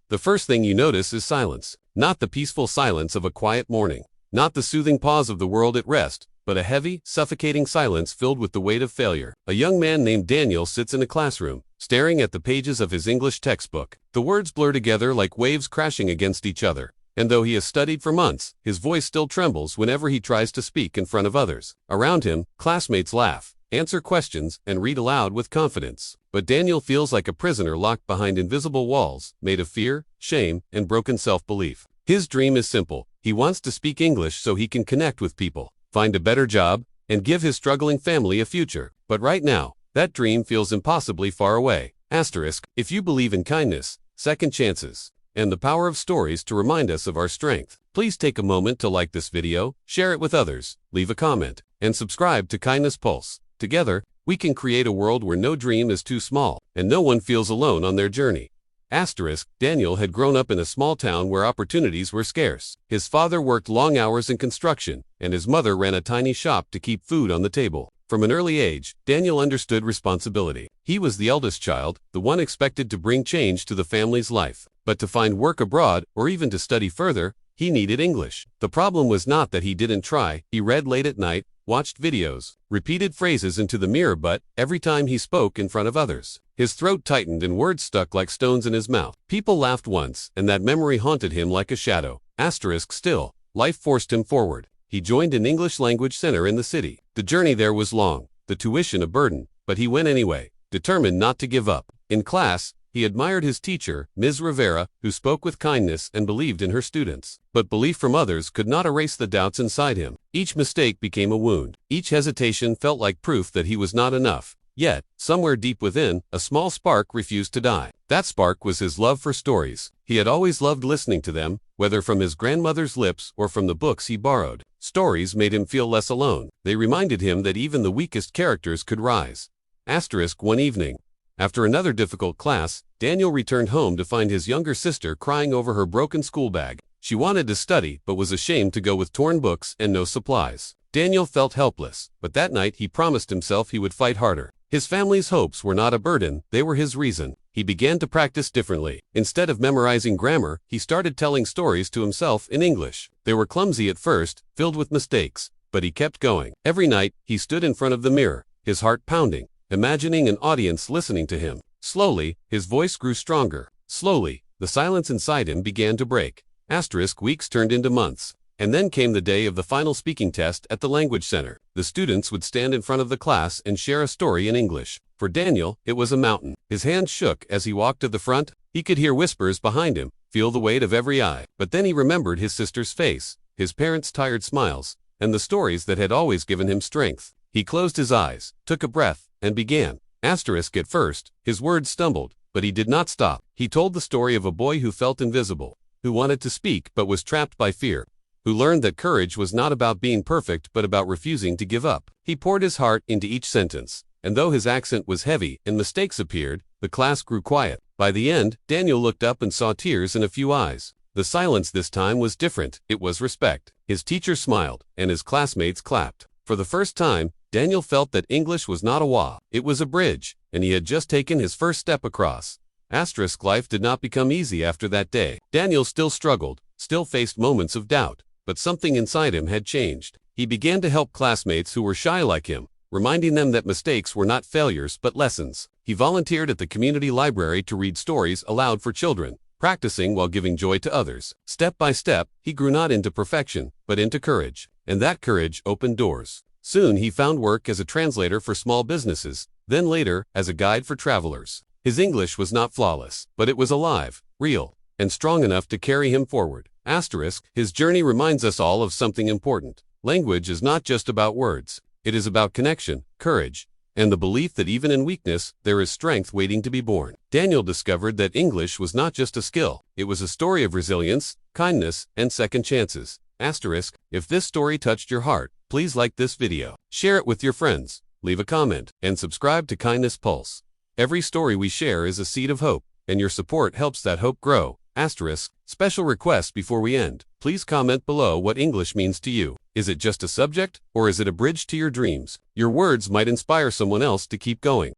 the first thing you notice is silence. Not the peaceful silence of a quiet morning. Not the soothing pause of the world at rest, but a heavy, suffocating silence filled with the weight of failure. A young man named Daniel sits in a classroom, staring at the pages of his English textbook. The words blur together like waves crashing against each other. And though he has studied for months, his voice still trembles whenever he tries to speak in front of others. Around him, classmates laugh, answer questions, and read aloud with confidence. But Daniel feels like a prisoner locked behind invisible walls, made of fear, shame, and broken self-belief. His dream is simple. He wants to speak English so he can connect with people, find a better job, and give his struggling family a future. But right now, that dream feels impossibly far away. Asterisk, if you believe in kindness, second chances, and the power of stories to remind us of our strength, please take a moment to like this video, share it with others, leave a comment, and subscribe to Kindness Pulse. Together, we can create a world where no dream is too small, and no one feels alone on their journey. Asterisk, Daniel had grown up in a small town where opportunities were scarce. His father worked long hours in construction, and his mother ran a tiny shop to keep food on the table. From an early age, Daniel understood responsibility. He was the eldest child, the one expected to bring change to the family's life. But to find work abroad, or even to study further, he needed English. The problem was not that he didn't try. He read late at night, watched videos, repeated phrases into the mirror, but every time he spoke in front of others, his throat tightened and words stuck like stones in his mouth. People laughed once, and that memory haunted him like a shadow. Asterisk, still, life forced him forward. He joined an English language center in the city. The journey there was long, the tuition a burden, but he went anyway, determined not to give up. In class, he admired his teacher, Ms. Rivera, who spoke with kindness and believed in her students. But belief from others could not erase the doubts inside him. Each mistake became a wound. Each hesitation felt like proof that he was not enough. Yet, somewhere deep within, a small spark refused to die. That spark was his love for stories. He had always loved listening to them, whether from his grandmother's lips or from the books he borrowed. Stories made him feel less alone. They reminded him that even the weakest characters could rise. Asterisk, one evening, after another difficult class, Daniel returned home to find his younger sister crying over her broken school bag. She wanted to study but was ashamed to go with torn books and no supplies. Daniel felt helpless, but that night he promised himself he would fight harder. His family's hopes were not a burden, they were his reason. He began to practice differently. Instead of memorizing grammar, he started telling stories to himself in English. They were clumsy at first, filled with mistakes, but he kept going. Every night, he stood in front of the mirror, his heart pounding, imagining an audience listening to him. Slowly, his voice grew stronger. Slowly, the silence inside him began to break. Asterisk, weeks turned into months. And then came the day of the final speaking test at the language center. The students would stand in front of the class and share a story in English. For Daniel, it was a mountain. His hands shook as he walked to the front. He could hear whispers behind him, feel the weight of every eye. But then he remembered his sister's face, his parents' tired smiles, and the stories that had always given him strength. He closed his eyes, took a breath, and began. Asterisk, at first, his words stumbled, but he did not stop. He told the story of a boy who felt invisible, who wanted to speak but was trapped by fear, who learned that courage was not about being perfect but about refusing to give up. He poured his heart into each sentence, and though his accent was heavy and mistakes appeared, the class grew quiet. By the end, Daniel looked up and saw tears in a few eyes. The silence this time was different, it was respect. His teacher smiled, and his classmates clapped. For the first time, Daniel felt that English was not a wall, it was a bridge, and he had just taken his first step across. Asterisk, life did not become easy after that day. Daniel still struggled, still faced moments of doubt. But something inside him had changed. He began to help classmates who were shy like him, reminding them that mistakes were not failures but lessons. He volunteered at the community library to read stories aloud for children, practicing while giving joy to others. Step by step, he grew not into perfection, but into courage. And that courage opened doors. Soon he found work as a translator for small businesses, then later, as a guide for travelers. His English was not flawless, but it was alive, real, and strong enough to carry him forward. Asterisk, his journey reminds us all of something important. Language is not just about words. It is about connection, courage, and the belief that even in weakness, there is strength waiting to be born. Daniel discovered that English was not just a skill. It was a story of resilience, kindness, and second chances. Asterisk, if this story touched your heart, please like this video, share it with your friends, leave a comment, and subscribe to Kindness Pulse. Every story we share is a seed of hope, and your support helps that hope grow. Asterisk, special request before we end. Please comment below what English means to you. Is it just a subject, or is it a bridge to your dreams? Your words might inspire someone else to keep going.